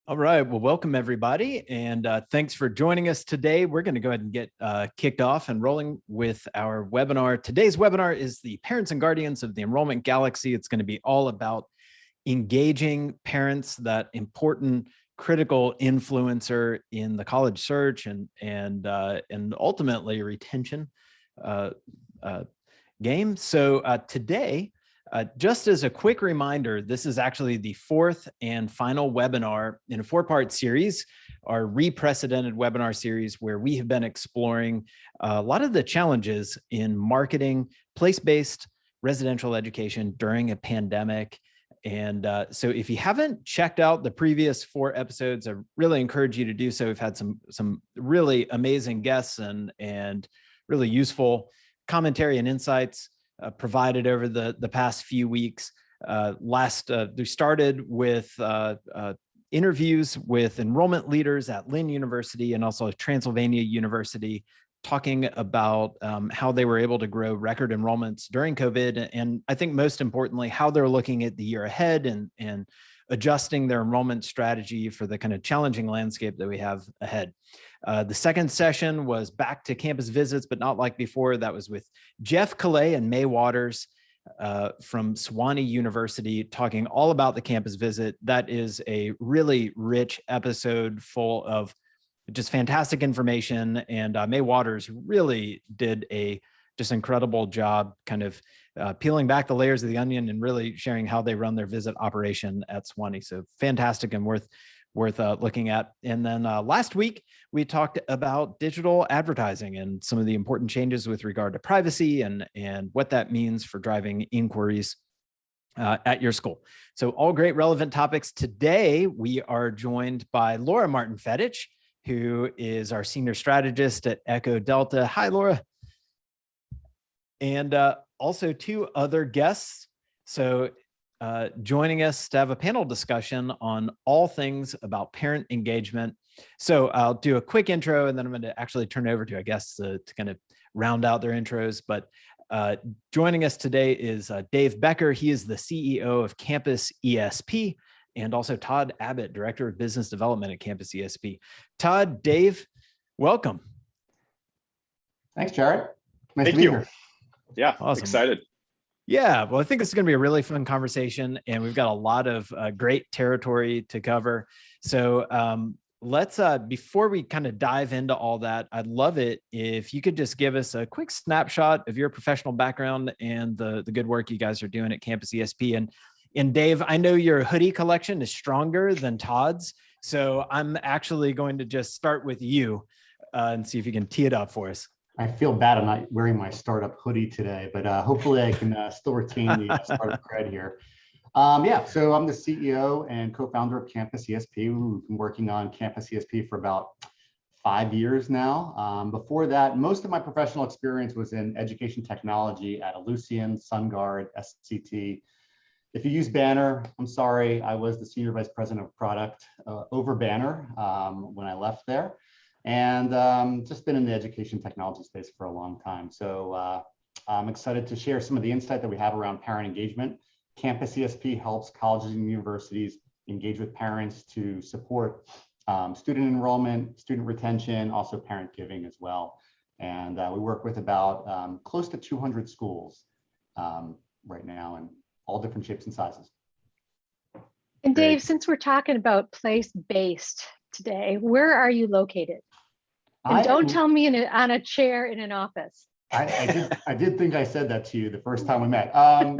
All right. Well, welcome everybody. And thanks for joining us today. We're going to go ahead and get kicked off and rolling with our webinar. Today's webinar is the Parents and Guardians of the Enrollment Galaxy. It's going to be all about engaging parents, that important, critical influencer in the college search and ultimately retention game. So today, just as a quick reminder, this is actually the fourth and final webinar in a four-part series, our reprecedented webinar series, where we have been exploring a lot of the challenges in marketing place-based residential education during a pandemic. And so if you haven't checked out the previous four episodes, I really encourage you to do so. We've had some really amazing guests and really useful commentary and insights provided over the past few weeks. We started with interviews with enrollment leaders at Lynn University and also Transylvania University, talking about how they were able to grow record enrollments during COVID. And I think most importantly, how they're looking at the year ahead and adjusting their enrollment strategy for the kind of challenging landscape that we have ahead. The second session was back to campus visits, but not like before. That was with Jeff Calais and May Waters from Sewanee University, talking all about the campus visit. That is a really rich episode full of just fantastic information. And May Waters really did a just incredible job kind of peeling back the layers of the onion and really sharing how they run their visit operation at Sewanee. So fantastic and worth looking at. And then last week, we talked about digital advertising and some of the important changes with regard to privacy and what that means for driving inquiries at your school. So all great relevant topics. Today, we are joined by Laura Martin Fedich, who is our senior strategist at Echo Delta. Hi, Laura. And also two other guests. So joining us to have a panel discussion on all things about parent engagement. So I'll do a quick intro and then I'm going to actually turn it over to our guests to kind of round out their intros. But joining us today is Dave Becker. He is the CEO of Campus ESP, and also Todd Abbott, Director of Business Development at Campus ESP. Todd, Dave, welcome. Thanks, Jarrett. Nice to be here. Yeah, awesome. Excited. Yeah, well, I think this is going to be a really fun conversation, and we've got a lot of great territory to cover. So let's, before we kind of dive into all that, I'd love it if you could just give us a quick snapshot of your professional background and the good work you guys are doing at Campus ESP. And Dave, I know your hoodie collection is stronger than Todd's, so I'm actually going to just start with you and see if you can tee it up for us. I feel bad I'm not wearing my startup hoodie today, but hopefully I can still retain the startup cred here. Yeah, so I'm the CEO and co-founder of Campus ESP. We've been working on Campus ESP for about 5 years now. Before that, most of my professional experience was in education technology at Ellucian, SunGard, SCT. If you use Banner, I'm sorry, I was the Senior Vice President of Product over Banner when I left there. And just been in the education technology space for a long time. So I'm excited to share some of the insight that we have around parent engagement. Campus ESP helps colleges and universities engage with parents to support student enrollment, student retention, also parent giving as well. And we work with about close to 200 schools right now in all different shapes and sizes. And Dave, since we're talking about place-based today, where are you located? And don't tell me on a chair in an office. I did think I said that to you the first time we met. I'm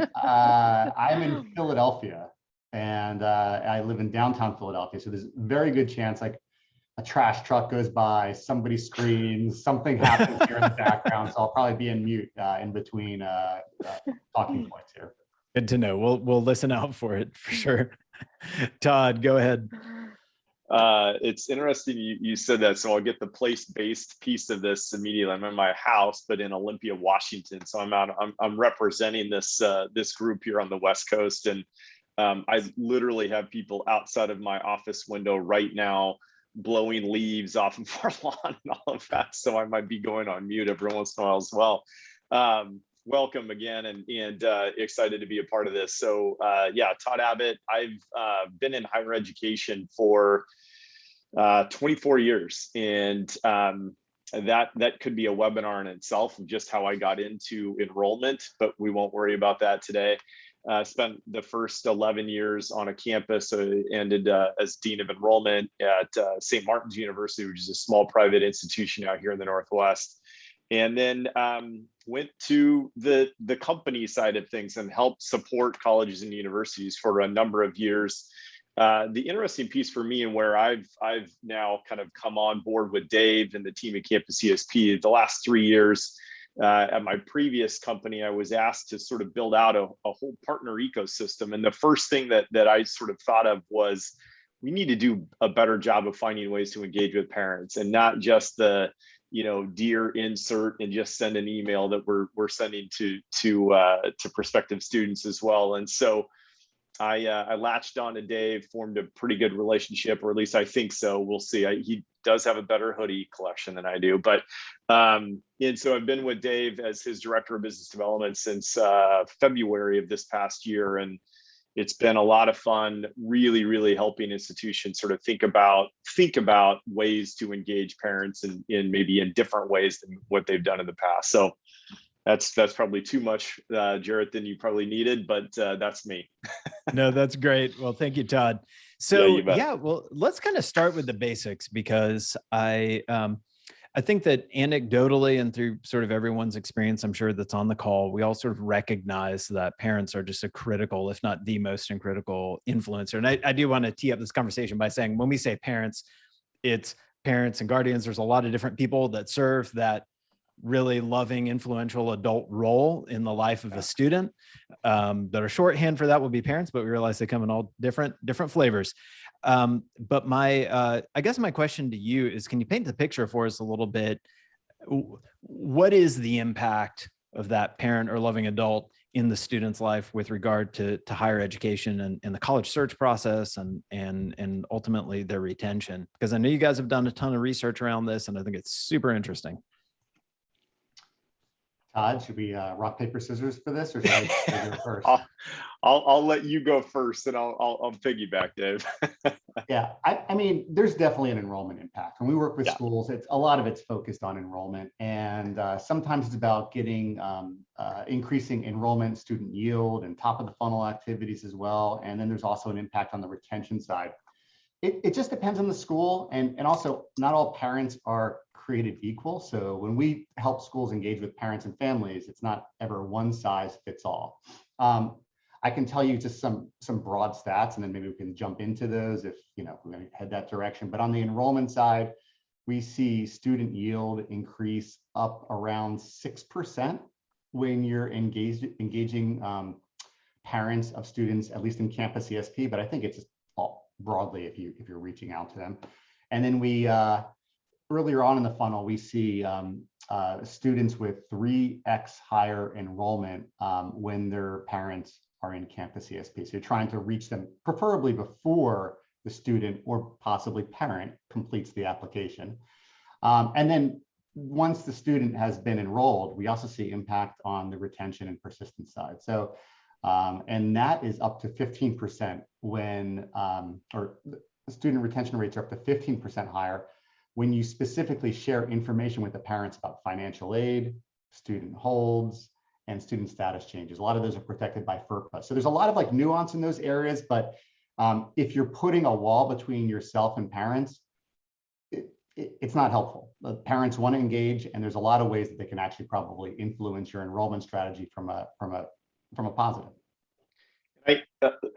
in Philadelphia, and I live in downtown Philadelphia. So there's a very good chance like a trash truck goes by, somebody screams, something happens here in the background. So I'll probably be in mute in between talking points here. Good to know. We'll listen out for it for sure. Todd, go ahead. It's interesting you said that, so I'll get the place-based piece of this immediately. I'm in my house, but in Olympia, Washington. So I'm representing this group here on the West Coast, and I literally have people outside of my office window right now blowing leaves off of our lawn and all of that. So I might be going on mute every once in a while as well. welcome again, and excited to be a part of this. So yeah, Todd Abbott. I've been in higher education for 24 years, and that could be a webinar in itself of just how I got into enrollment, but we won't worry about that today. Spent the first 11 years on a campus, ended as Dean of Enrollment at St. Martin's University, which is a small private institution out here in the Northwest. And then went to the company side of things and helped support colleges and universities for a number of years. The interesting piece for me, and where I've now kind of come on board with Dave and the team at Campus ESP, the last 3 years at my previous company, I was asked to sort of build out a whole partner ecosystem. And the first thing that I sort of thought of was, we need to do a better job of finding ways to engage with parents, and not just the, dear insert and just send an email that we're sending to prospective students as well. And so I latched on to Dave, formed a pretty good relationship, or at least I think so. We'll see. He does have a better hoodie collection than I do, but and so I've been with Dave as his director of business development since February of this past year, and it's been a lot of fun, really, really helping institutions sort of think about ways to engage parents in maybe in different ways than what they've done in the past. So that's probably too much, Jarrett, than you probably needed, but that's me. No, that's great. Well, thank you, Todd. So yeah, well, let's kind of start with the basics, because I think that anecdotally and through sort of everyone's experience, I'm sure that's on the call, we all sort of recognize that parents are just a critical, if not the most critical influencer. And I do want to tee up this conversation by saying, when we say parents, it's parents and guardians. There's a lot of different people that serve that really loving, influential adult role in the life of a student. That are shorthand for that would be parents, but we realize they come in all different flavors. But I guess my question to you is, can you paint the picture for us a little bit? What is the impact of that parent or loving adult in the student's life with regard to higher education and the college search process and ultimately their retention? Because I know you guys have done a ton of research around this, and I think it's super interesting. Todd, should we rock, paper, scissors for this, or should I go first? I'll let you go first, and I'll piggyback, Dave. Yeah, I mean, there's definitely an enrollment impact. When we work with schools, a lot of it's focused on enrollment, and sometimes it's about getting increasing enrollment, student yield, and top of the funnel activities as well. And then there's also an impact on the retention side. It just depends on the school, and also not all parents are created equal. So when we help schools engage with parents and families, it's not ever one size fits all. I can tell you just some broad stats, and then maybe we can jump into those if we're going to head that direction. But on the enrollment side, we see student yield increase up around 6% when you're engaging parents of students, at least in Campus ESP. But I think it's just broadly if you're reaching out to them. And then we earlier on in the funnel, we see students with 3x higher enrollment when their parents are in Campus ESP. So you're trying to reach them preferably before the student or possibly parent completes the application. And then once the student has been enrolled, we also see impact on the retention and persistence side. So, and that is up to 15% when, or the student retention rates are up to 15% higher when you specifically share information with the parents about financial aid, student holds, and student status changes. A lot of those are protected by FERPA. So there's a lot of nuance in those areas, but if you're putting a wall between yourself and parents, it's not helpful. The parents want to engage, and there's a lot of ways that they can actually probably influence your enrollment strategy from a positive.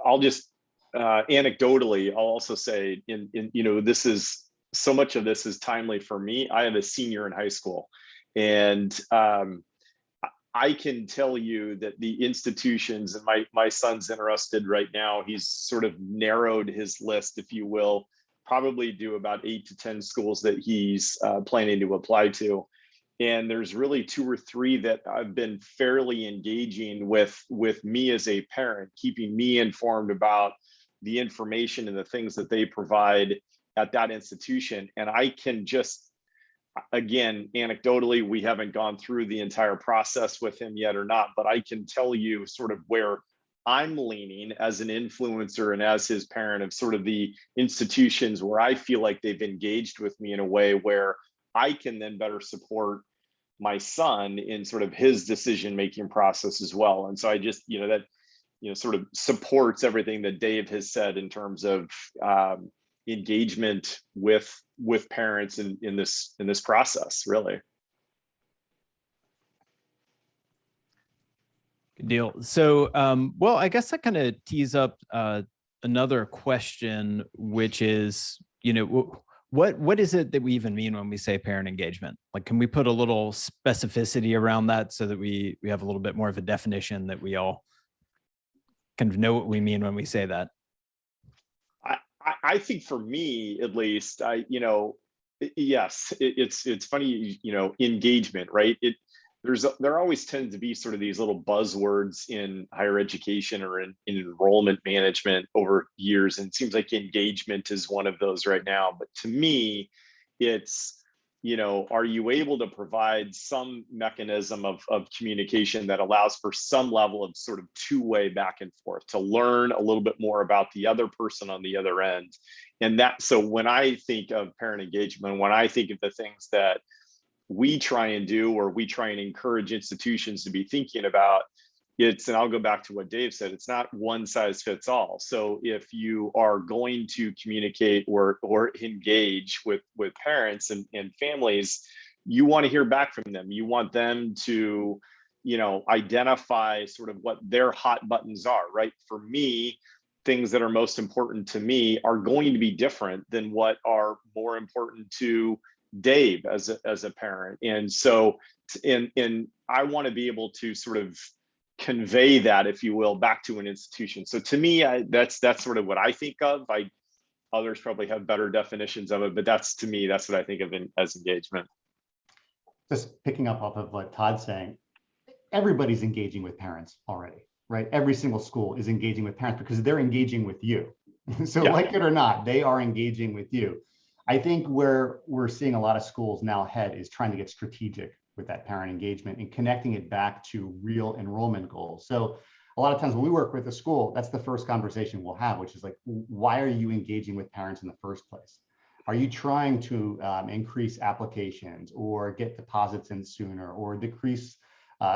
I'll just anecdotally, I'll also say, this is, so much of this is timely for me. I am a senior in high school, and I can tell you that the institutions, and my son's interested right now, he's sort of narrowed his list, if you will, probably do about 8 to 10 schools that he's planning to apply to. And there's really 2 or 3 that I've been fairly engaging with me as a parent, keeping me informed about the information and the things that they provide at that institution. And I can just again, anecdotally, we haven't gone through the entire process with him yet or not, but I can tell you sort of where I'm leaning as an influencer and as his parent of sort of the institutions where I feel like they've engaged with me in a way where I can then better support my son in sort of his decision-making process as well. And so I just, that, sort of supports everything that Dave has said in terms of engagement with parents in this process, really. Good deal. So, well, I guess that kind of tees up another question, which is, what is it that we even mean when we say parent engagement? Like, can we put a little specificity around that so that we have a little bit more of a definition that we all kind of know what we mean when we say that? I think for me, at least, yes, it's funny, engagement, right? There always tends to be sort of these little buzzwords in higher education or in enrollment management over years. And it seems like engagement is one of those right now. But to me, it's, are you able to provide some mechanism of communication that allows for some level of sort of two-way back and forth to learn a little bit more about the other person on the other end? And so when I think of parent engagement, when I think of the things that we try and do, or we try and encourage institutions to be thinking about, and I'll go back to what Dave said, it's not one size fits all. So if you are going to communicate or engage with parents and families, you want to hear back from them. You want them to, identify sort of what their hot buttons are, right? For me, things that are most important to me are going to be different than what are more important to Dave as a parent. And so, and I want to be able to sort of convey that, if you will, back to an institution. So to me, that's sort of what I think of. Others probably have better definitions of it, but to me, that's what I think of as engagement. Just picking up off of what Todd's saying, everybody's engaging with parents already, right? Every single school is engaging with parents because they're engaging with you. So yeah. Like it or not, they are engaging with you. I think where we're seeing a lot of schools now head is trying to get strategic with that parent engagement and connecting it back to real enrollment goals. So a lot of times when we work with a school, that's the first conversation we'll have, which is like, why are you engaging with parents in the first place? Are you trying to increase applications or get deposits in sooner or decrease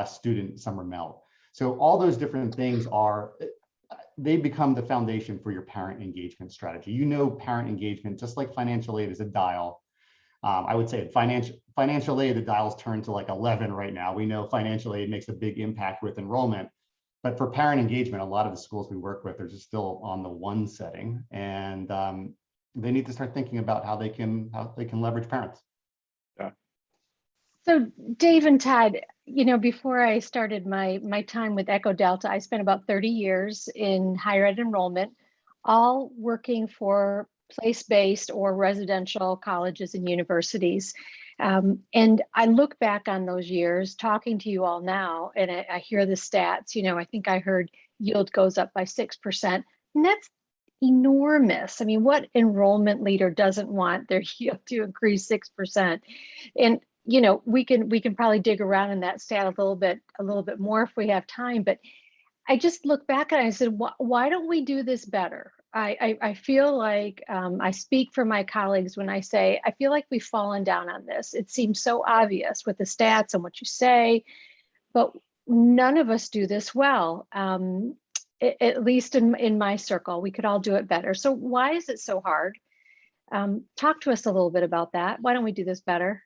student summer melt? So all those different things they become the foundation for your parent engagement strategy. Parent engagement, just like financial aid, is a dial. I would say financial aid, the dial's turned to like 11 right now. We know financial aid makes a big impact with enrollment, but for parent engagement, a lot of the schools we work with are just still on the 1 setting, and they need to start thinking about how they can leverage parents. Yeah. So Dave and Todd, before I started my time with Echo Delta, I spent about 30 years in higher ed enrollment, all working for place-based or residential colleges and universities. And I look back on those years talking to you all now, and I hear the stats. I think I heard yield goes up by 6%, and that's enormous. I mean, what enrollment leader doesn't want their yield to increase 6%? And we can probably dig around in that stat a little bit more if we have time. But I just look back and I said, why don't we do this better? I feel like I speak for my colleagues when I say, I feel like we've fallen down on this. It seems so obvious with the stats and what you say, but none of us do this well. At least in my circle, we could all do it better. So why is it so hard? Talk to us a little bit about that. Why don't we do this better?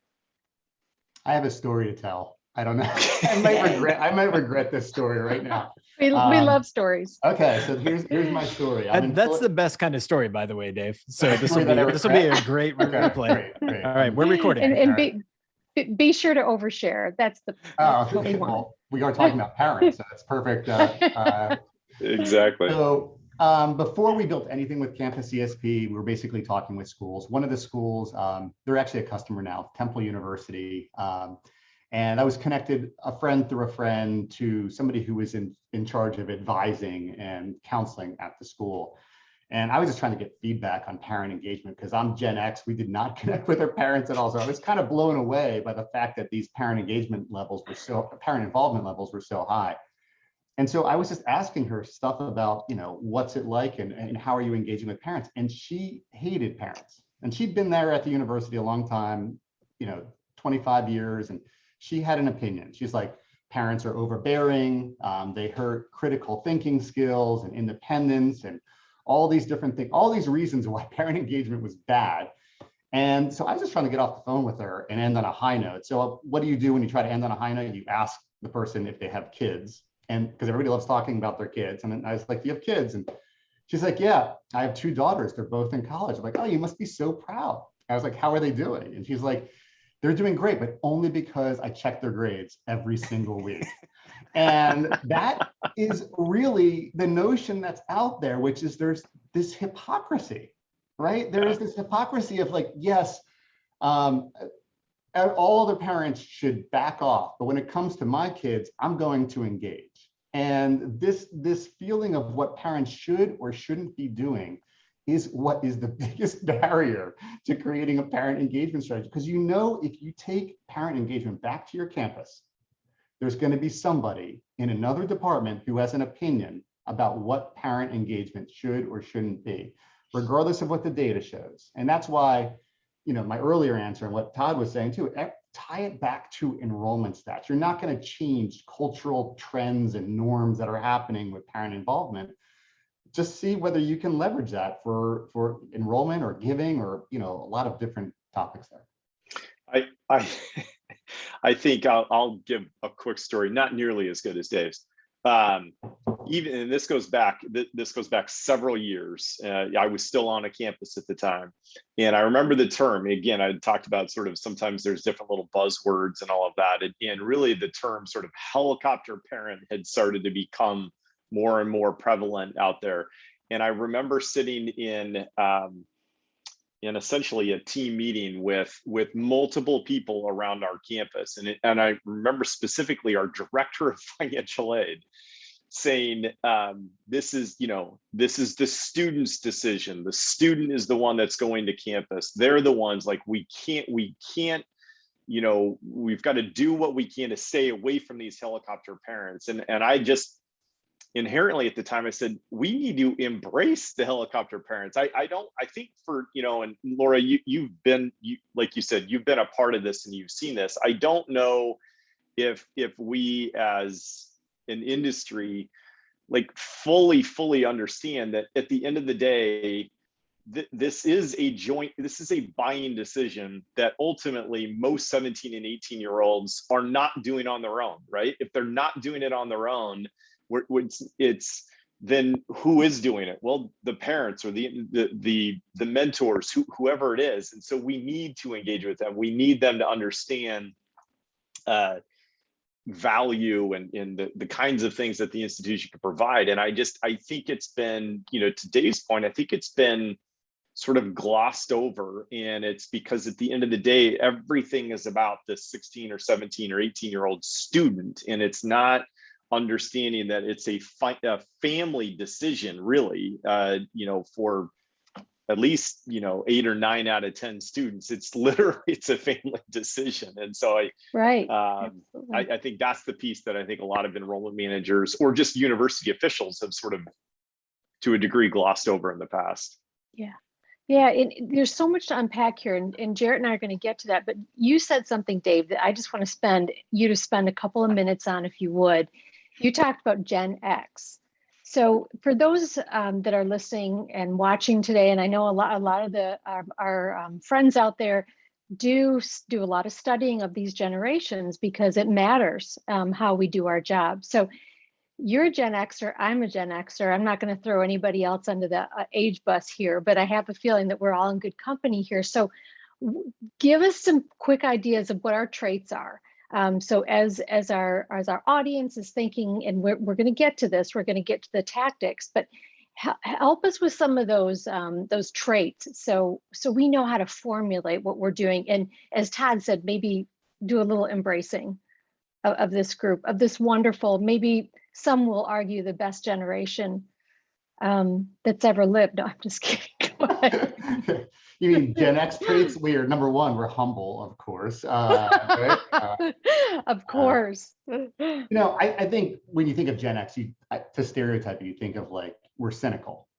I have a story to tell. I don't know. I might regret this story right now. We love stories. Okay, so here's my story. That's the best kind of story, by the way, Dave. So this will be a great replay. Great. All right, we're recording. And be sure to overshare. That's what we want. Well, we are talking about parents, so that's perfect. Exactly. So before we built anything with Campus ESP, we were basically talking with schools. One of the schools, they're actually a customer now, Temple University. And I was connected, a friend through a friend, to somebody who was in charge of advising and counseling at the school. And I was just trying to get feedback on parent engagement because I'm Gen X. We did not connect with our parents at all. So I was kind of blown away by the fact that these parent involvement levels were so high. And so I was just asking her stuff about, what's it like and how are you engaging with parents? And she hated parents. And she'd been there at the university a long time, 25 years. And she had an opinion. She's like, parents are overbearing. They hurt critical thinking skills and independence and all these different things, all these reasons why parent engagement was bad. And so I was just trying to get off the phone with her and end on a high note. So what do you do when you try to end on a high note? You ask the person if they have kids. And because everybody loves talking about their kids. And then I was like, do you have kids? And she's like, yeah, I have 2 daughters. They're both in college. I'm like, oh, you must be so proud. I was like, how are they doing? And she's like, they're doing great, but only because I check their grades every single week. And that is really the notion that's out there, which is there's this hypocrisy, right? There is this hypocrisy of like, yes, all other parents should back off, but when it comes to my kids, I'm going to engage. And this feeling of what parents should or shouldn't be doing is what is the biggest barrier to creating a parent engagement strategy. Because if you take parent engagement back to your campus, there's going to be somebody in another department who has an opinion about what parent engagement should or shouldn't be, regardless of what the data shows. And that's why, my earlier answer and what Todd was saying too, tie it back to enrollment stats. You're not going to change cultural trends and norms that are happening with parent involvement. Just see whether you can leverage that for enrollment or giving or, a lot of different topics there. I think I'll give a quick story, not nearly as good as Dave's. And this goes back several years. I was still on a campus at the time. And I remember the term, again, I talked about sort of sometimes there's different little buzzwords and all of that. And really the term sort of helicopter parent had started to become more and more prevalent out there. And I remember sitting in essentially a team meeting with multiple people around our campus. And I remember specifically our director of financial aid saying, this is the student's decision. The student is the one that's going to campus. They're the ones, like, we can't, we've got to do what we can to stay away from these helicopter parents. And I just inherently at the time I said, we need to embrace the helicopter parents. I think for, and Laura, like you said, you've been a part of this and you've seen this. I don't know if we as an industry like fully understand that at the end of the day, this is a buying decision that ultimately most 17 and 18-year-olds are not doing on their own, right? If they're not doing it on their own, then who is doing it? Well, the parents or the mentors, whoever it is. And so we need to engage with them. We need them to understand value and the kinds of things that the institution can provide. And I think it's been, to Dave's point, I think it's been sort of glossed over. And it's because at the end of the day, everything is about the 16 or 17 or 18-year-old student. And it's not understanding that it's a family decision, really, for at least 8 or 9 out of 10 students. It's a family decision. And so I think that's the piece that I think a lot of enrollment managers or just university officials have sort of, to a degree, glossed over in the past. Yeah, there's so much to unpack here, and Jarrett and I are going to get to that. But you said something, Dave, that I just want to spend a couple of minutes on, if you would. You talked about Gen X. So for those that are listening and watching today, and I know a lot of our friends out there do a lot of studying of these generations because it matters how we do our job. So you're a Gen Xer, I'm a Gen Xer. I'm not going to throw anybody else under the age bus here, but I have a feeling that we're all in good company here. So give us some quick ideas of what our traits are. So as our audience is thinking, and we're going to get to this, we're going to get to the tactics, but help us with some of those traits, so we know how to formulate what we're doing. And as Todd said, maybe do a little embracing of this group, of this wonderful, maybe some will argue the best generation that's ever lived. No, I'm just kidding. Go ahead. You mean Gen X traits? We are number one, we're humble, of course. Right? Of course. I think when you think of Gen X, to stereotype, you think of like, we're cynical,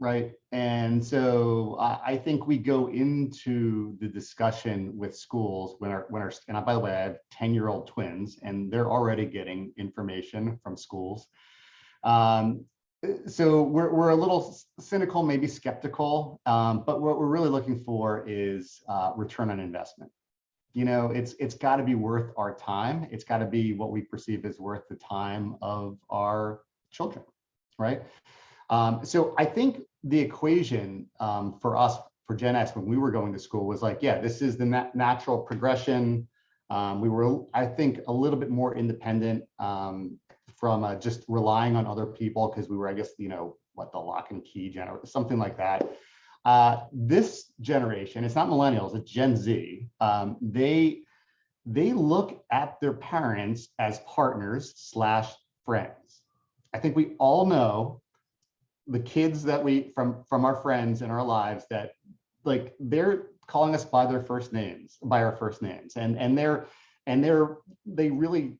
right? And so I think we go into the discussion with schools and by the way, I have 10-year-old twins and they're already getting information from schools. So we're a little cynical, maybe skeptical, but what we're really looking for is return on investment. It's got to be worth our time. It's got to be what we perceive as worth the time of our children, right? So I think the equation for us, for Gen X, when we were going to school was like, yeah, this is the natural progression. We were, I think, a little bit more independent from just relying on other people because we were, I guess, the lock and key generation, something like that. This generation, it's not millennials, it's Gen Z. They look at their parents as partners / friends. I think we all know the kids that from our friends in our lives that like they're calling us by our first names, and they really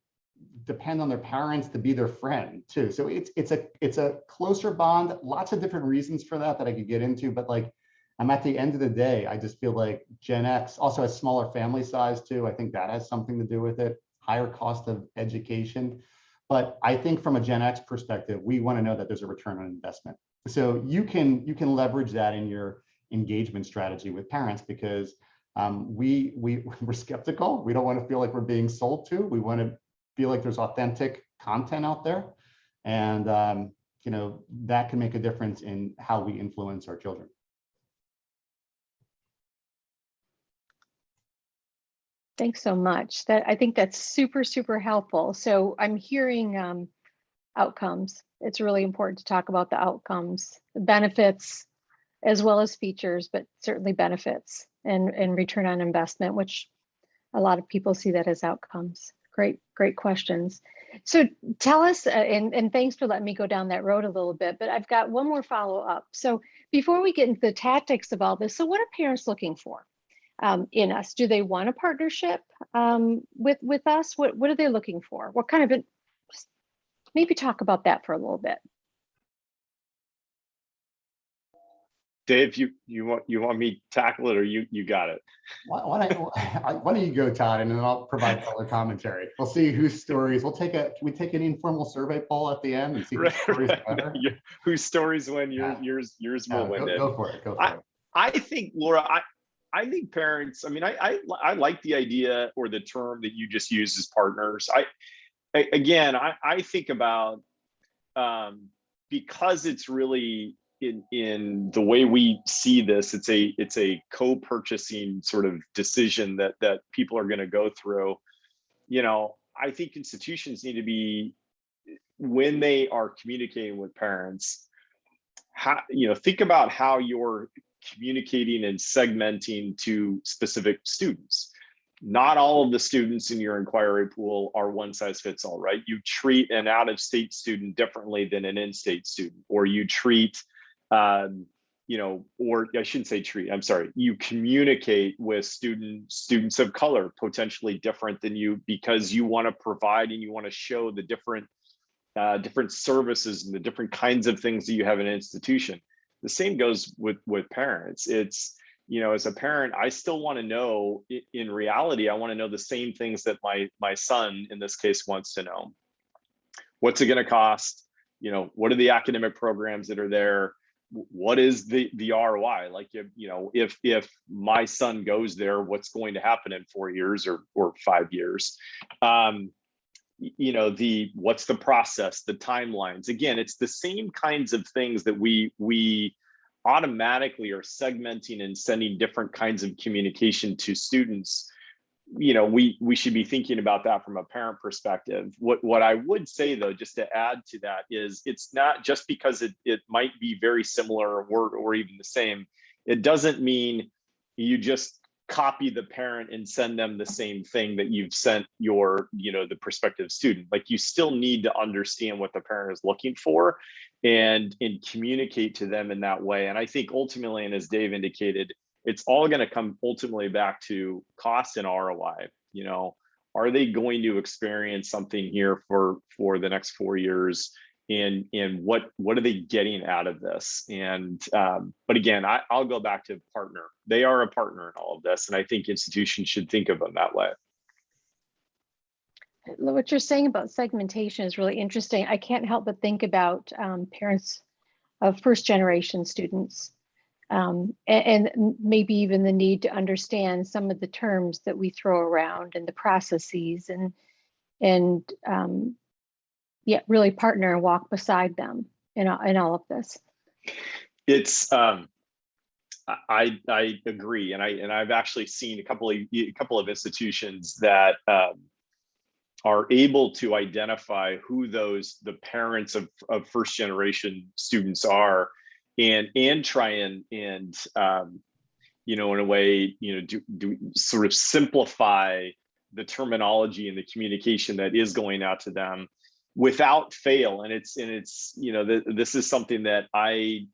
depend on their parents to be their friend too. So it's a closer bond. Lots of different reasons for that I could get into, but like I'm at the end of the day, I just feel like Gen X also has smaller family size too. I think that has something to do with it. Higher cost of education. But I think from a Gen X perspective, we want to know that there's a return on investment. So you can leverage that in your engagement strategy with parents because we're skeptical. We don't want to feel like we're being sold to. We want to feel like there's authentic content out there. And that can make a difference in how we influence our children. Thanks so much. I think that's super, super helpful. So I'm hearing outcomes. It's really important to talk about the outcomes, the benefits, as well as features, but certainly benefits and return on investment, which a lot of people see that as outcomes. Great questions. So tell us, and thanks for letting me go down that road a little bit, but I've got one more follow-up. So before we get into the tactics of all this, so what are parents looking for in us? Do they want a partnership with us? What are they looking for? What kind of maybe talk about that for a little bit. Dave, you want me to tackle it, or you got it? Why don't you go, Todd, and then I'll provide color commentary. We'll see whose stories. Can we take an informal survey poll at the end and see whose stories are better? Whose stories win? Yours will win. Go for it. I think, Laura, I think parents. I mean, I like the idea or the term that you just used as partners. I think about because it's really in the way we see this, it's a co-purchasing sort of decision that people are going to go through. I think institutions need to be, when they are communicating with parents, think about how you're communicating and segmenting to specific students. Not all of the students in your inquiry pool are one size fits all, right? You treat an out-of-state student differently than an in-state student, or you treat, or I shouldn't say treat, I'm sorry. You communicate with students of color potentially different than you, because you want to provide and you want to show the different services and the different kinds of things that you have in an institution. The same goes with parents. It's, as a parent, I still want to know, in reality, I want to know the same things that my son, in this case, wants to know. What's it going to cost? What are the academic programs that are there? What is the ROI? Like, if my son goes there, what's going to happen in 4 years or 5 years? What's the process, the timelines? Again, it's the same kinds of things that we automatically are segmenting and sending different kinds of communication to students. We should be thinking about that from a parent perspective. What I would say, though, just to add to that, is it's not just because it might be very similar or even the same, it doesn't mean you just copy the parent and send them the same thing that you've sent your, the prospective student. Like, you still need to understand what the parent is looking for and communicate to them in that way. And I think ultimately, and as Dave indicated, it's all going to come ultimately back to cost and ROI. Are they going to experience something here for the next 4 years? And what are they getting out of this? And but again, I'll go back to partner. They are a partner in all of this, and I think institutions should think of them that way. What you're saying about segmentation is really interesting. I can't help but think about parents of first-generation students, and maybe even the need to understand some of the terms that we throw around and the processes, and yeah, really partner and walk beside them in all of this. It's I agree, and I've actually seen a couple of institutions that are able to identify who the parents of first generation students are, and try and in a way, do sort of simplify the terminology and the communication that is going out to them without fail. And it's this is something that I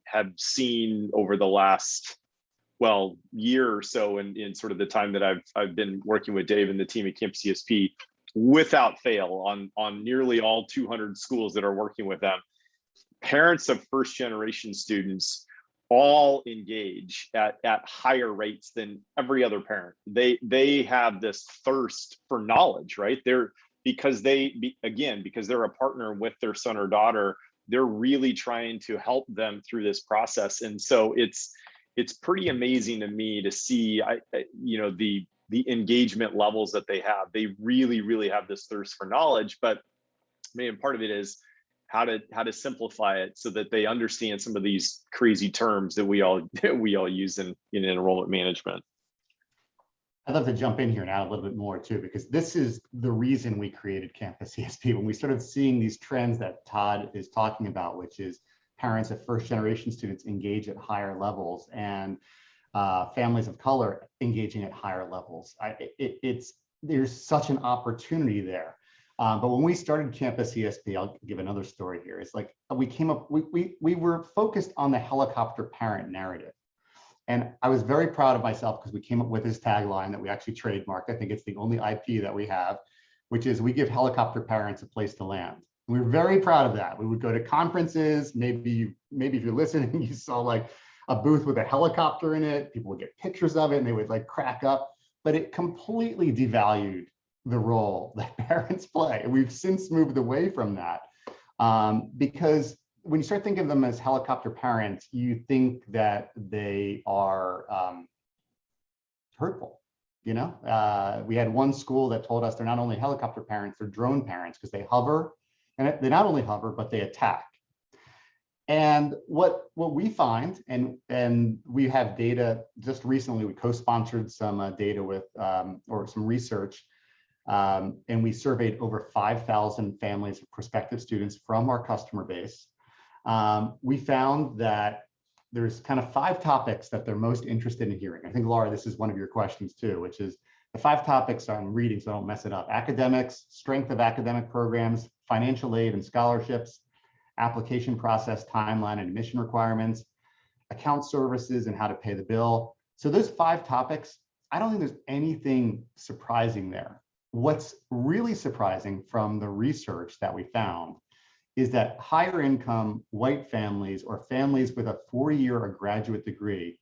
have seen over the last year or so, in sort of the time that I've been working with Dave and the team at Campus ESP, without fail, on nearly all 200 schools that are working with them. Parents of first generation students all engage at higher rates than every other parent. They have this thirst for knowledge, right? Because they're a partner with their son or daughter, they're really trying to help them through this process. And so it's pretty amazing to me to see the engagement levels that they have. They really, really have this thirst for knowledge, but part of it is how to simplify it so that they understand some of these crazy terms that we all use in enrollment management. I'd love to jump in here and add a little bit more too, because this is the reason we created Campus ESP. When we started seeing these trends that Todd is talking about, which is parents of first generation students engage at higher levels, and families of color engaging at higher levels. There's such an opportunity there. But when we started Campus ESP, I'll give another story here. It's like we were focused on the helicopter parent narrative. And I was very proud of myself because we came up with this tagline that we actually trademarked. I think it's the only IP that we have, which is, we give helicopter parents a place to land. And we were very proud of that. We would go to conferences. Maybe if you're listening, you saw like a booth with a helicopter in it. People would get pictures of it and they would like crack up. But it completely devalued the role that parents play. And we've since moved away from that because when you start thinking of them as helicopter parents, you think that they are hurtful. We had one school that told us they're not only helicopter parents, they're drone parents, because they hover, and they not only hover, but they attack. And what we find, and we have data just recently, we co-sponsored some data with, or some research, and we surveyed over 5,000 families of prospective students from our customer base. We found that there's kind of 5 topics that they're most interested in hearing. I think, Laura, this is one of your questions too, which is the 5 topics I'm reading so I don't mess it up: academics, strength of academic programs, financial aid and scholarships, application process timeline and admission requirements, account services and how to pay the bill. So those 5 topics, I don't think there's anything surprising there. What's really surprising from the research that we found is that higher income white families, or families with a 4-year or graduate degree,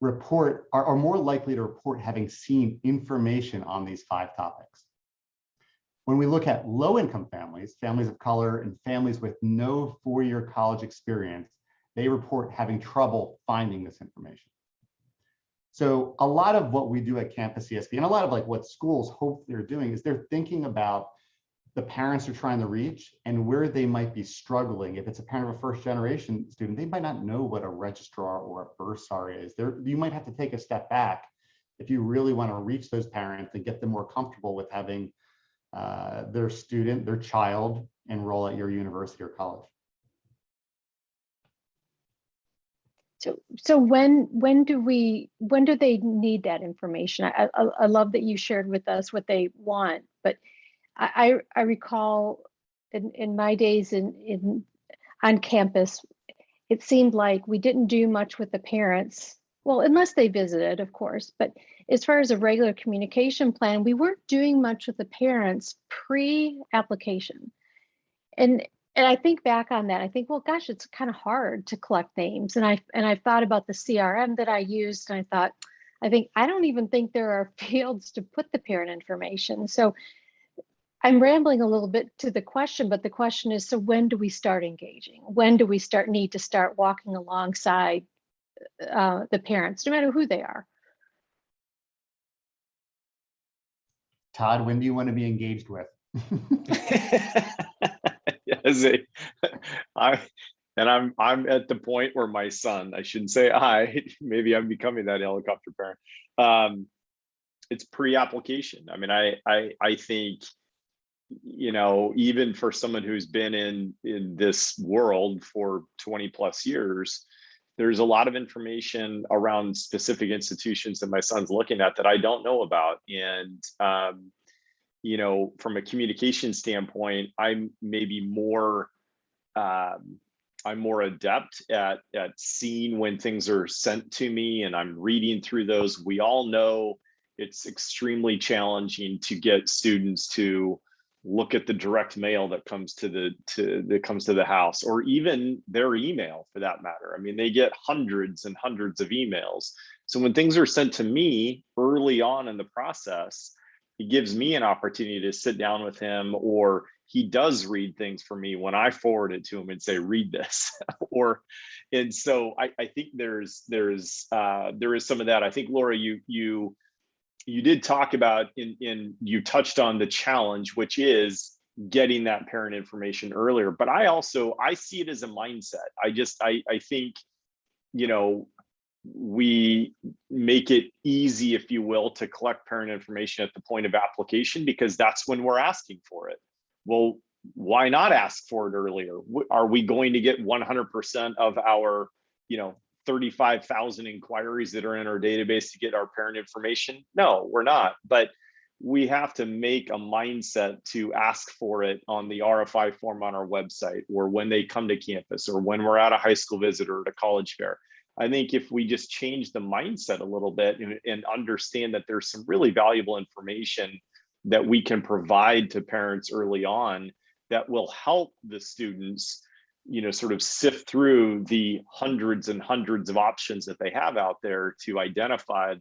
are more likely to report having seen information on these 5 topics. When we look at low income families, families of color, and families with no 4-year college experience, they report having trouble finding this information. So a lot of what we do at Campus ESP, and a lot of like what schools hope they're doing, is they're thinking about the parents they're trying to reach and where they might be struggling. If it's a parent of a first generation student, they might not know what a registrar or a bursar is. You might have to take a step back if you really want to reach those parents and get them more comfortable with having their child enroll at your university or college. So when do they need that information? I love that you shared with us what they want, but I recall in my days on campus, it seemed like we didn't do much with the parents. Well, unless they visited, of course, but as far as a regular communication plan, we weren't doing much with the parents pre-application. And I think back on that, I think, well, gosh, it's kind of hard to collect names. And I thought about the CRM that I used, and I don't even think there are fields to put the parent information. So I'm rambling a little bit to the question, but the question is, so when do we start engaging? When do we need to start walking alongside the parents, no matter who they are? Todd, when do you want to be engaged with? I'm at the point where my son, I shouldn't say maybe I'm becoming that helicopter parent. It's pre-application. I mean, I think, even for someone who's been in this world for 20 plus years, there's a lot of information around specific institutions that my son's looking at that I don't know about. And, from a communication standpoint, I'm maybe more adept at seeing when things are sent to me, and I'm reading through those. We all know it's extremely challenging to get students to look at the direct mail that comes to the house, or even their email for that matter. I mean, they get hundreds and hundreds of emails. So when things are sent to me early on in the process, it gives me an opportunity to sit down with him, or he does read things for me when I forward it to him and say, read this. And so I think there is some of that. I think, Laura, you did talk about, you touched on the challenge, which is getting that parent information earlier. But I see it as a mindset. I think, we make it easy, if you will, to collect parent information at the point of application, because that's when we're asking for it. Well, why not ask for it earlier? Are we going to get 100% of our, 35,000 inquiries that are in our database to get our parent information? No, we're not. But we have to make a mindset to ask for it on the RFI form on our website, or when they come to campus, or when we're at a high school visit or at a college fair. I think if we just change the mindset a little bit and understand that there's some really valuable information that we can provide to parents early on that will help the students, sort of sift through the hundreds and hundreds of options that they have out there to identify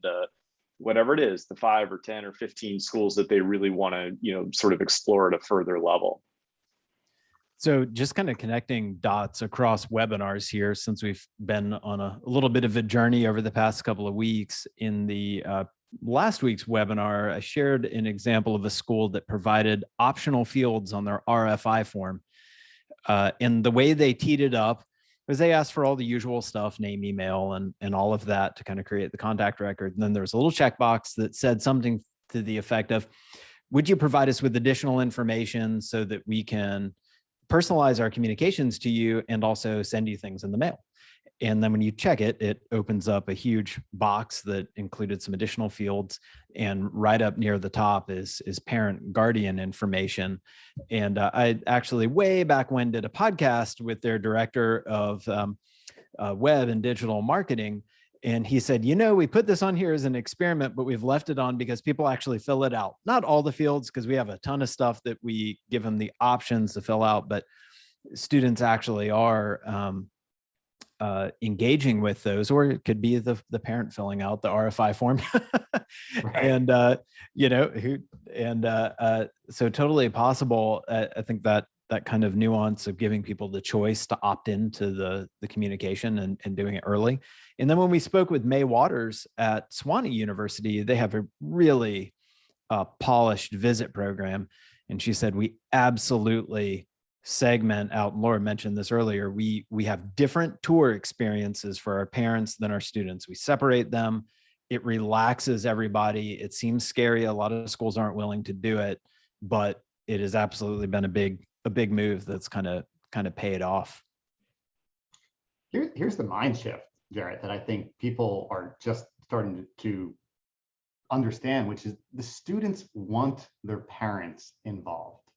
whatever it is, the 5 or 10 or 15 schools that they really want to, sort of explore at a further level. So just kind of connecting dots across webinars here, since we've been on a little bit of a journey over the past couple of weeks. In the last week's webinar, I shared an example of a school that provided optional fields on their RFI form. And the way they teed it up was they asked for all the usual stuff, name, email, and all of that to kind of create the contact record. And then there was a little checkbox that said something to the effect of, would you provide us with additional information so that we can personalize our communications to you and also send you things in the mail? And then when you check it, it opens up a huge box that included some additional fields. And right up near the top is parent guardian information. And I actually, way back when, did a podcast with their director of web and digital marketing. And he said, we put this on here as an experiment, but we've left it on because people actually fill it out. Not all the fields, because we have a ton of stuff that we give them the options to fill out, but students actually are engaging with those, or it could be the parent filling out the RFI form. Right. And so totally possible. I think that kind of nuance of giving people the choice to opt into the communication and doing it early. And then when we spoke with May Waters at Sewanee University, they have a really polished visit program. And she said, we absolutely segment out, and Laura mentioned this earlier, we have different tour experiences for our parents than our students. We separate them. It relaxes everybody. It seems scary. A lot of schools aren't willing to do it, but it has absolutely been a big move that's kind of paid off. Here's the mind shift. Jarrett, that I think people are just starting to understand, which is the students want their parents involved,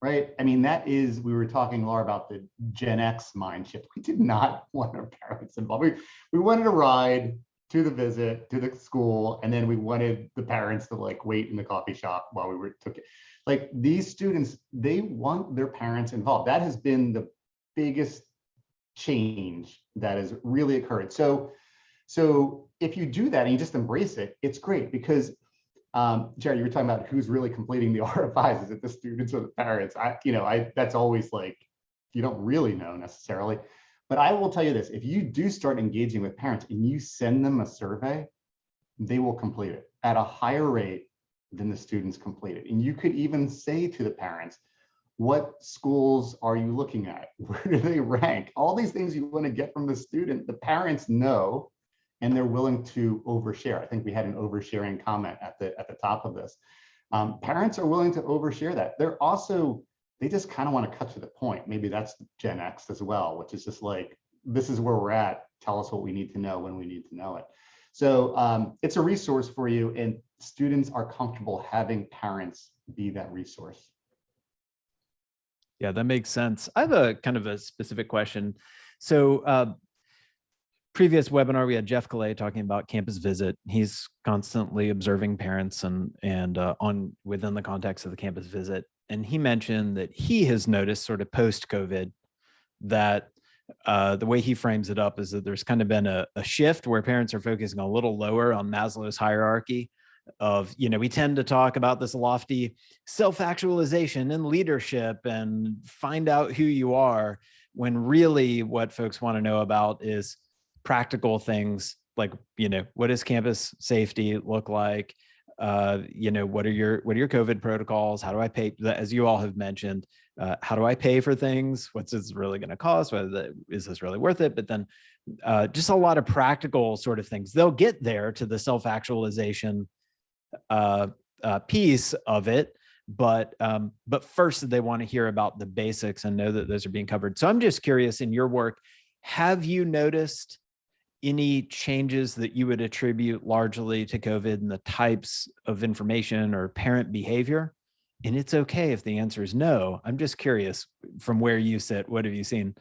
right? I mean, that is, we were talking, Laura, about the Gen X mind shift. We did not want our parents involved. We wanted a ride to the visit, to the school, and then we wanted the parents to like wait in the coffee shop while we took it. Like these students, they want their parents involved. That has been the biggest change that has really occurred. So if you do that and you just embrace it, it's great because Jarrett, you were talking about who's really completing the RFIs. Is it the students or the parents? That's always like, you don't really know necessarily. But I will tell you this, if you do start engaging with parents and you send them a survey, they will complete it at a higher rate than the students complete it. And you could even say to the parents, what schools are you looking at? Where do they rank? All these things you want to get from the student, the parents know, and they're willing to overshare. I think we had an oversharing comment at the top of this. Parents are willing to overshare that. They just kind of want to cut to the point. Maybe that's Gen X as well, which is just like, this is where we're at. Tell us what we need to know when we need to know it. So it's a resource for you, and students are comfortable having parents be that resource. Yeah, that makes sense. I have a kind of a specific question. So previous webinar, we had Jeff Calais talking about Campus Visit. He's constantly observing parents and within the context of the Campus Visit. And he mentioned that he has noticed sort of post-COVID that the way he frames it up is that there's kind of been a shift where parents are focusing a little lower on Maslow's hierarchy of, we tend to talk about this lofty self-actualization and leadership and find out who you are, when really what folks want to know about is practical things like, what does campus safety look like? What are your COVID protocols? How do I pay? As you all have mentioned, how do I pay for things? What's this really going to cost? Is this really worth it? But then just a lot of practical sort of things. They'll get there to the self-actualization piece of it, but first they want to hear about the basics and know that those are being covered. So I'm just curious, in your work, have you noticed any changes that you would attribute largely to COVID and the types of information or parent behavior? And it's okay if the answer is no. I'm just curious, from where you sit, what have you seen?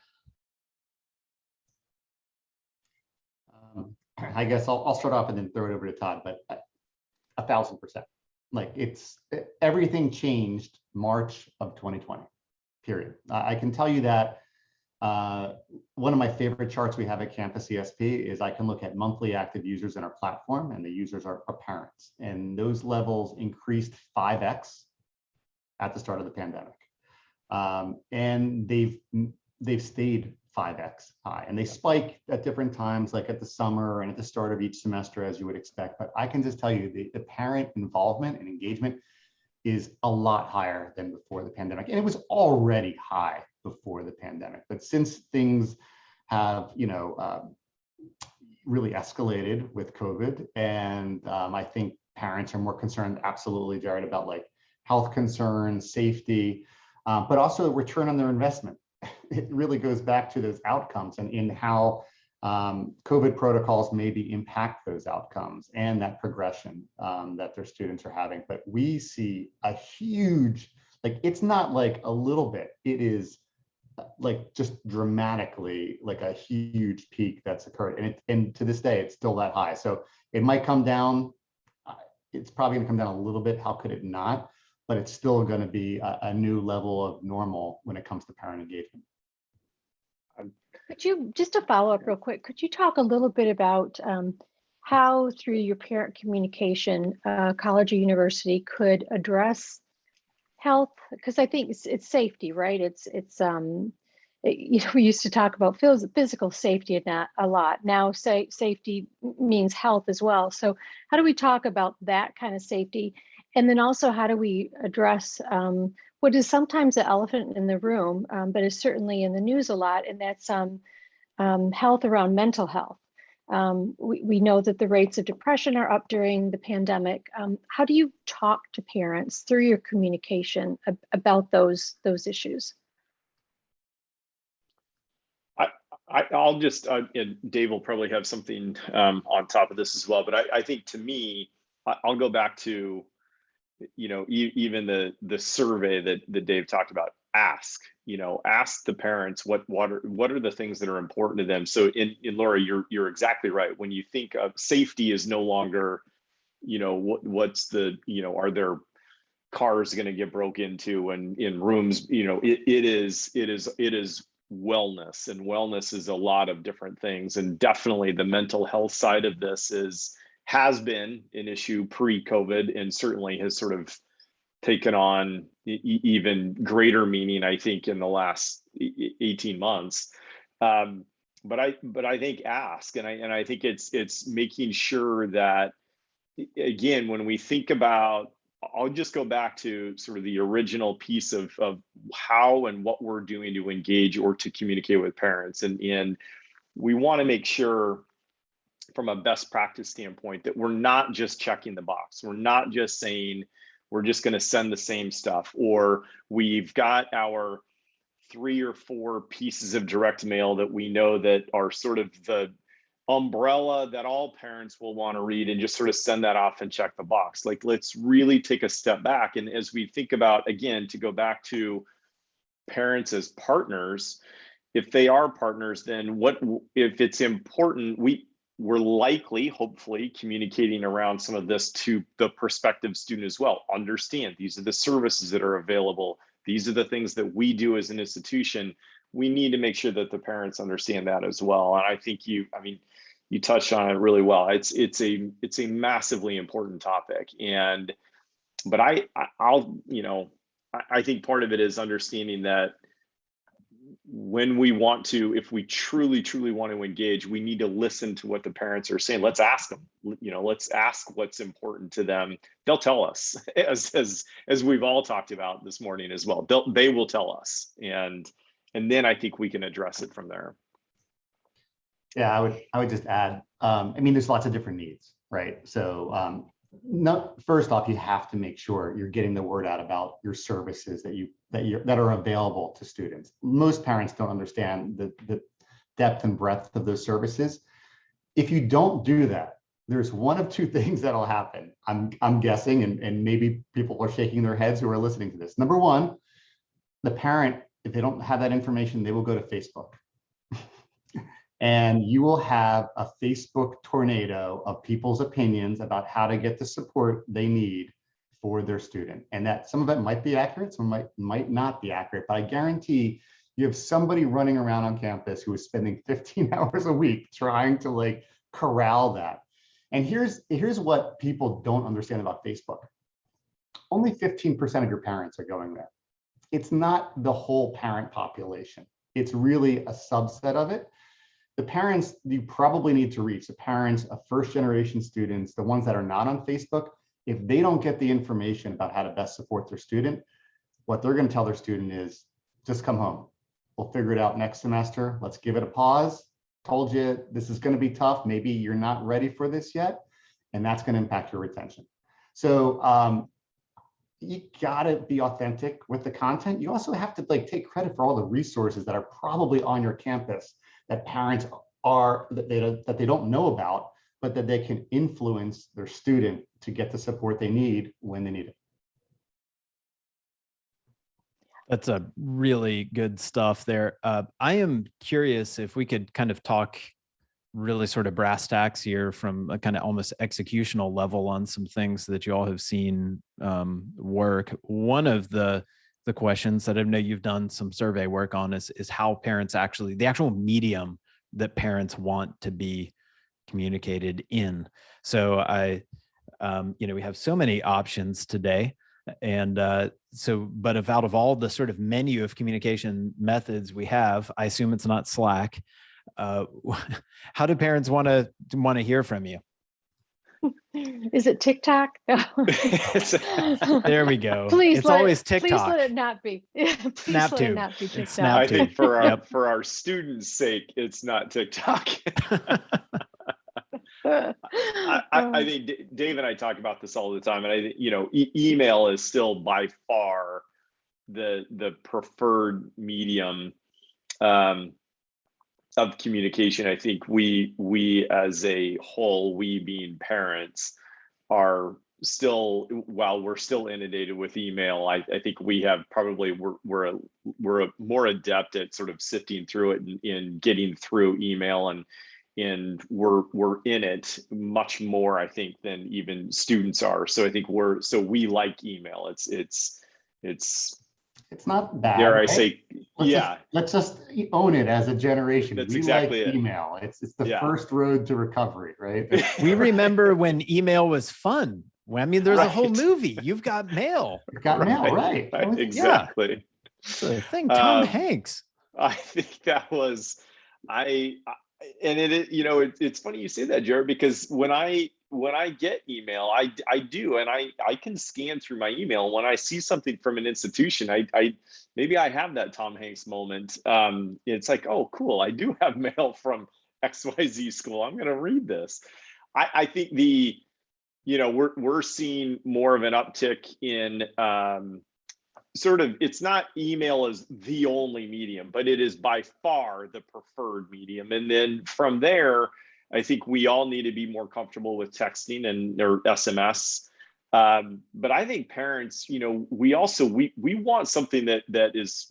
I guess I'll start off and then throw it over to Todd, but 1,000%. Like everything changed March of 2020, period. I can tell you that one of my favorite charts we have at Campus ESP is I can look at monthly active users in our platform, and the users are parents. And those levels increased 5x at the start of the pandemic. And they've stayed 5x high, and they spike at different times, like at the summer and at the start of each semester, as you would expect. But I can just tell you the parent involvement and engagement is a lot higher than before the pandemic. And it was already high before the pandemic. But since things have, really escalated with COVID, and I think parents are more concerned, absolutely, Jarrett, about like health concerns, safety, but also return on their investment. It really goes back to those outcomes and in how COVID protocols maybe impact those outcomes and that progression that their students are having. But we see a huge, like, it's not like a little bit, it is like just dramatically like a huge peak that's occurred. And to this day, it's still that high. So it might come down. It's probably going to come down a little bit. How could it not? But it's still going to be a new level of normal when it comes to parent engagement. Could you, just to follow up real quick, could you talk a little bit about how through your parent communication, college or university could address health? Because I think it's safety, right? We used to talk about physical safety a lot. Now safety means health as well. So how do we talk about that kind of safety? And then also, how do we address what is sometimes the elephant in the room, but is certainly in the news a lot, and that's health around mental health. We know that the rates of depression are up during the pandemic. How do you talk to parents through your communication about those issues? I'll just, and Dave will probably have something on top of this as well, but I think to me, I'll go back to, even the survey that Dave talked about. Ask the parents what are the things that are important to them. So in Laura, you're exactly right. When you think of safety is no longer, what's the, are there cars going to get broke into and in rooms, it is wellness, and wellness is a lot of different things. And definitely the mental health side of this has been an issue pre-COVID, and certainly has sort of taken on even greater meaning, I think, in the last 18 months. But I think ask, and I think it's making sure that, again, when we think about, I'll just go back to sort of the original piece of how and what we're doing to engage or to communicate with parents. And we want to make sure from a best practice standpoint that we're not just checking the box. We're not just saying we're just going to send the same stuff, or we've got our 3 or 4 pieces of direct mail that we know that are sort of the umbrella that all parents will want to read, and just sort of send that off and check the box. Like, let's really take a step back. And as we think about, again, to go back to parents as partners, if they are partners, then what if it's important, we're likely, hopefully, communicating around some of this to the prospective student as well. Understand, these are the services that are available. These are the things that we do as an institution. We need to make sure that the parents understand that as well. And I think you touched on it really well. It's a massively important topic. But I think part of it is understanding that when we want to, if we truly want to engage, we need to listen to what the parents are saying. Let's ask them, let's ask what's important to them. They'll tell us, as we've all talked about this morning as well. They will tell us. And then I think we can address it from there. Yeah, I would just add, there's lots of different needs, right? So first off, you have to make sure you're getting the word out about your services that are available to students. Most parents don't understand the depth and breadth of those services. If you don't do that, there's one of two things that'll happen. I'm guessing, and maybe people are shaking their heads who are listening to this. Number one, the parent, if they don't have that information, they will go to Facebook. And you will have a Facebook tornado of people's opinions about how to get the support they need for their student. And that some of it might be accurate, some might not be accurate, but I guarantee you have somebody running around on campus who is spending 15 hours a week trying to corral that. And here's what people don't understand about Facebook. Only 15% of your parents are going there. It's not the whole parent population. It's really a subset of it. The parents you probably need to reach, the parents of first-generation students, the ones that are not on Facebook, if they don't get the information about how to best support their student, what they're going to tell their student is, just come home. We'll figure it out next semester. Let's give it a pause. Told you this is going to be tough. Maybe you're not ready for this yet, and that's going to impact your retention. So you got to be authentic with the content. You also have to take credit for all the resources that are probably on your campus that parents that they don't know about, but that they can influence their student to get the support they need when they need it. That's a really good stuff there. I am curious if we could kind of talk really sort of brass tacks here from a kind of almost executional level on some things that you all have seen work. One of the questions that I know you've done some survey work on is how parents actually, the actual medium that parents want to be communicated in. So we have so many options today. And but if out of all the sort of menu of communication methods we have, I assume it's not Slack. How do parents want to hear from you? Is it TikTok? There we go. Please, it's always TikTok. Please let it not be. Please let it not be TikTok. I think for our students' sake, it's not TikTok. I think Dave and I talk about this all the time, and I think email is still by far the preferred medium. communication. I think we as a whole, we being parents, are still, while we're still inundated with email, I think we have probably we're more adept at sort of sifting through it and getting through email, and we're in it much more, I think, than even students are. So I think we like email. It's not bad, dare I right? say, Let's just own it as a generation. That's We exactly like it. email. It's the first road to recovery, right? We remember when email was fun. Well, I mean, there's a whole Right. movie. You've got mail. You've got mail, right? Exactly. It's a thing. Tom Hanks. I think that was, and it's funny you say that, Jarrett, because when I get email, I do, and I can scan through my email. When I see something from an institution, I maybe I have that Tom Hanks moment. It's like, oh, cool, I do have mail from XYZ school. I'm going to read this. I think we're seeing more of an uptick in sort of, it's not email as the only medium, but it is by far the preferred medium. And then from there, I think we all need to be more comfortable with texting or SMS. But I think parents, we also, we want something that is,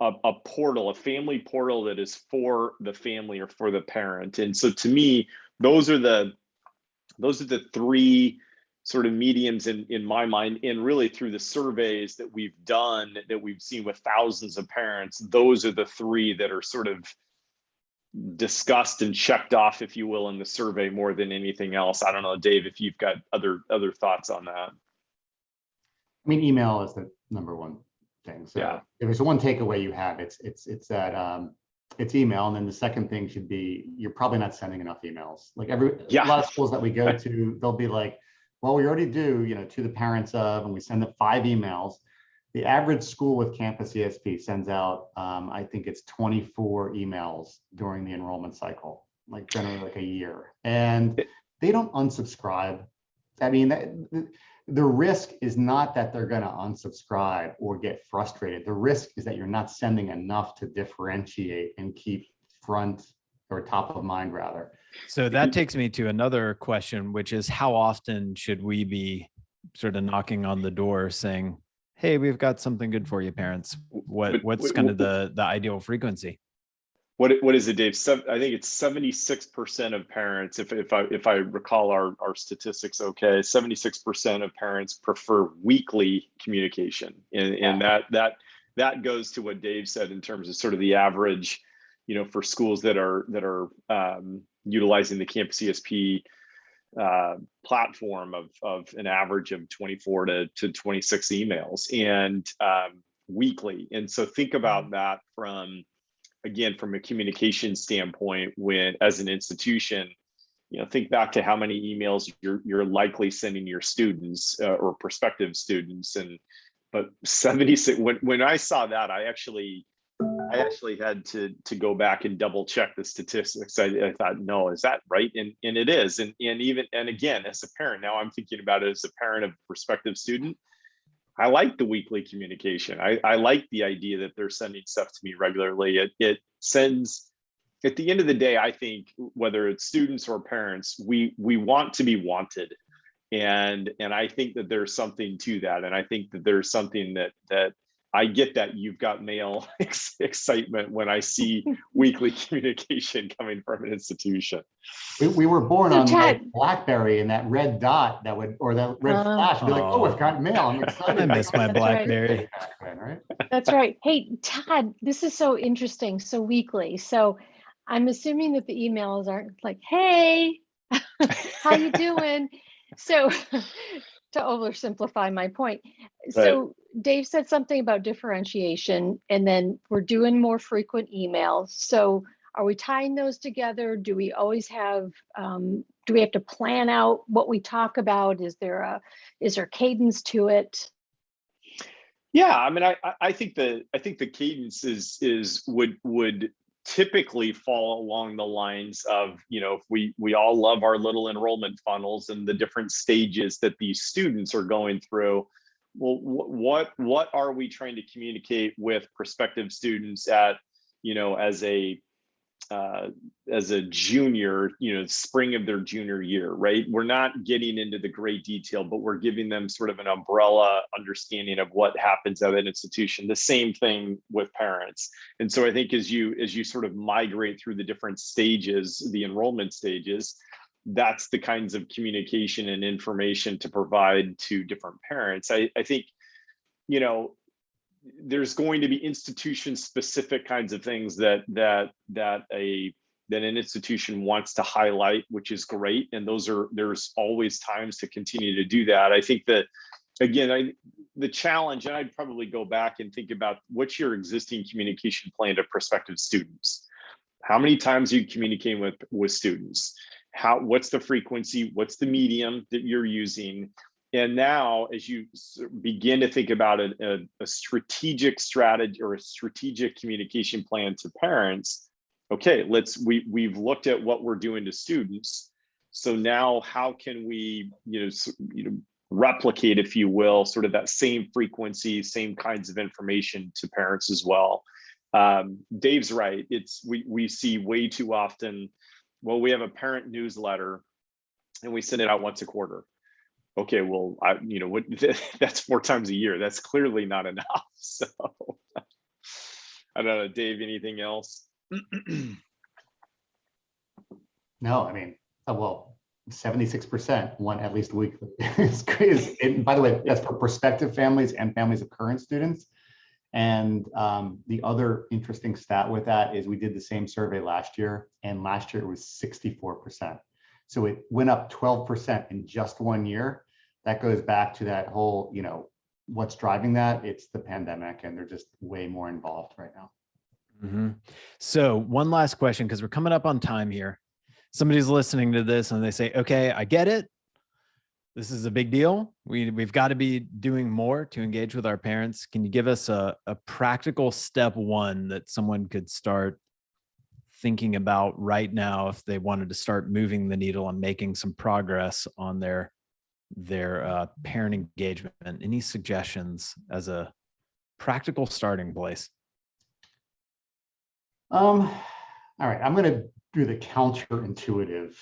a portal, a family portal that is for the family or for the parent. And so to me, those are the three sort of mediums in my mind, and really through the surveys that we've done, that we've seen with thousands of parents, those are the three that are sort of discussed and checked off, if you will, in the survey more than anything else. I don't know, Dave, if you've got other thoughts on that. I mean, email is the number one thing. So if there's one takeaway you have, it's that it's email. And then the second thing should be, you're probably not sending enough emails. Like a lot of schools that we go to, they'll be like, well, we already do, to the parents of, and we send them 5 emails. The average school with Campus ESP sends out, I think it's 24 emails during the enrollment cycle, like generally like a year. And they don't unsubscribe. I mean, the risk is not that they're going to unsubscribe or get frustrated. The risk is that you're not sending enough to differentiate and keep front or top of mind, rather. So that takes me to another question, which is, how often should we be sort of knocking on the door saying, hey, we've got something good for you, parents? What's kind of the ideal frequency? What is it, Dave? I think it's 76% of parents, if I recall our statistics, okay, 76% of parents prefer weekly communication, and that goes to what Dave said in terms of sort of the average, for schools that are utilizing the Campus ESP platform of an average of 24 to 26 emails and weekly. And so think about that from a communication standpoint, when as an institution, think back to how many emails you're likely sending your students or prospective students. But 76, when I saw that, I actually had to go back and double check the statistics. I thought, no, is that right? And it is. And again, as a parent, now I'm thinking about it as a parent of a prospective student. I like the weekly communication. I like the idea that they're sending stuff to me regularly. It sends, at the end of the day, I think whether it's students or parents, we want to be wanted. And I think that there's something to that. And I think that there's something that I get, that you've got mail excitement when I see weekly communication coming from an institution. We were born on like BlackBerry, and that red dot or that red flash, be like, oh, I've got mail. I'm excited. I miss my BlackBerry. Right? That's right. Hey, Todd, this is so interesting. So weekly. So I'm assuming that the emails aren't like, hey, how you doing? So to oversimplify my point. Right. So Dave said something about differentiation, and then we're doing more frequent emails. So are we tying those together? Do we always have, do we have to plan out what we talk about? Is there cadence to it? Yeah, I mean, I think the cadence would typically fall along the lines of, if we all love our little enrollment funnels and the different stages that these students are going through. Well, what are we trying to communicate with prospective students at, as a as a junior, spring of their junior year, right? We're not getting into the great detail, but we're giving them sort of an umbrella understanding of what happens at an institution. The same thing with parents. And so I think as you sort of migrate through the different stages, the enrollment stages, that's the kinds of communication and information to provide to different parents. I think, there's going to be institution specific kinds of things that an institution wants to highlight, which is great. And there's always times to continue to do that. I think that, again, the challenge, and I'd probably go back and think about what's your existing communication plan to prospective students. How many times are you communicating with students? What's the frequency? What's the medium that you're using? And now, as you begin to think about a strategic strategy or a strategic communication plan to parents, okay, we've looked at what we're doing to students. So now, how can we, replicate, if you will, sort of that same frequency, same kinds of information to parents as well? Dave's right. We see way too often. Well, we have a parent newsletter, and we send it out once a quarter. Okay, well, that's 4 times a year. That's clearly not enough. So I don't know, Dave, anything else? No, I mean, well, 76% want at least weekly. It's crazy. And by the way, that's for prospective families and families of current students. And the other interesting stat with that is we did the same survey last year, and last year it was 64%. So it went up 12% in just 1 year. That goes back to that whole, what's driving that? It's the pandemic, and they're just way more involved right now. Mm-hmm. So one last question, because we're coming up on time here. Somebody's listening to this and they say, okay, I get it. This is a big deal. We've got to be doing more to engage with our parents. Can you give us a practical step one that someone could start thinking about right now if they wanted to start moving the needle and making some progress on their parent engagement? Any suggestions as a practical starting place? All right, I'm going to do the counterintuitive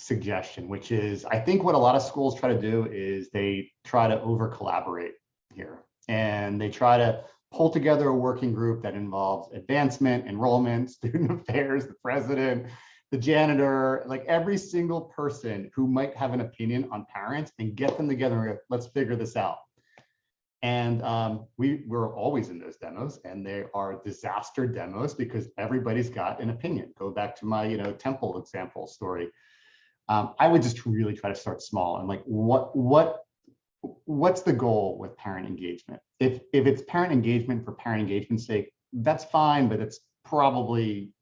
suggestion, which is, I think what a lot of schools try to do is they try to over collaborate here, and they try to pull together a working group that involves advancement, enrollment, student affairs, the president, the janitor, like every single person who might have an opinion on parents, and get them together and go, let's figure this out. And we're always in those demos, and they are disaster demos because everybody's got an opinion. Go back to my temple example story. I would just really try to start small and like what's the goal with parent engagement? If it's parent engagement for parent engagement's sake, that's fine, but it's probably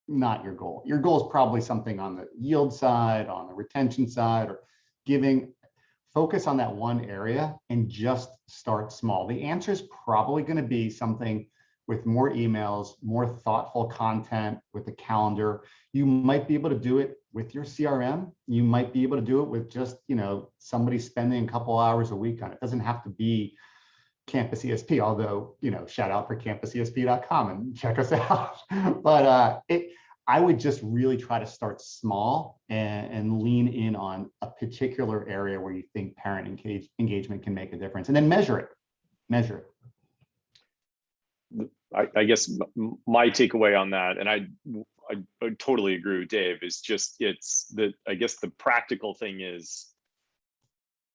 not your goal. Your goal is probably something on the yield side, on the retention side, or focus on that one area and just start small. The answer is probably going to be something with more emails, more thoughtful content, with a calendar. You might be able to do it with your CRM. You might be able to do it with just, somebody spending a couple hours a week on it. It doesn't have to be Campus ESP, although, shout out for campusesp.com and check us out. But I would just really try to start small and lean in on a particular area where you think parent engagement can make a difference, and then measure it. I guess my takeaway on that, and I totally agree with Dave, is just I guess the practical thing is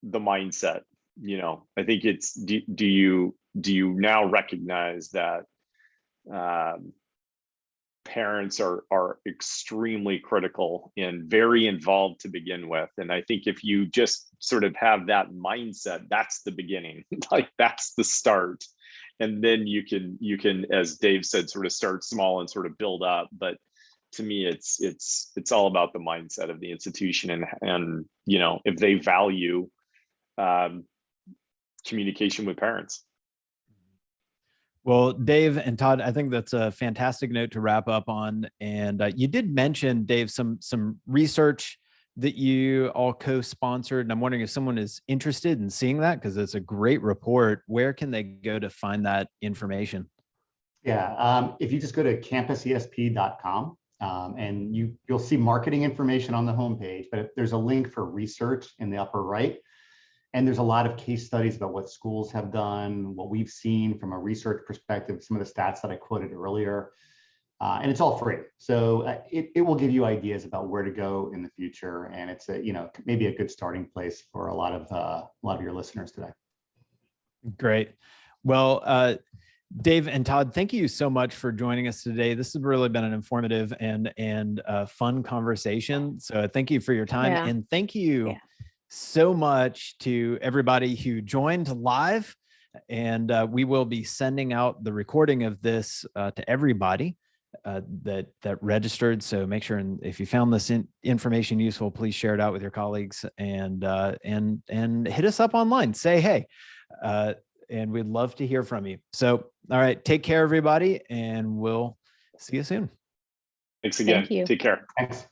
the mindset. I think it's do you now recognize that parents are extremely critical and very involved to begin with. And I think if you just sort of have that mindset, that's the beginning, like that's the start. And then you can, as Dave said, sort of start small and sort of build up. But to me, it's all about the mindset of the institution and if they value communication with parents. Well, Dave and Todd, I think that's a fantastic note to wrap up on. And you did mention, Dave, some research that you all co-sponsored. And I'm wondering if someone is interested in seeing that, because it's a great report. Where can they go to find that information? Yeah, if you just go to campusesp.com and you'll see marketing information on the homepage, but there's a link for research in the upper right. And there's a lot of case studies about what schools have done, what we've seen from a research perspective, some of the stats that I quoted earlier. And it's all free. So it will give you ideas about where to go in the future. And it's maybe a good starting place for a lot of your listeners today. Great. Well, Dave and Todd, thank you so much for joining us today. This has really been an informative and fun conversation. So thank you for your time. Yeah. And thank you so much to everybody who joined live. And we will be sending out the recording of this to everybody that registered. So make sure, and if you found this information useful, please share it out with your colleagues and hit us up online. Say hey. And we'd love to hear from you. So, all right, take care, everybody, and we'll see you soon. Thanks again. Thank you. Take care. Thanks.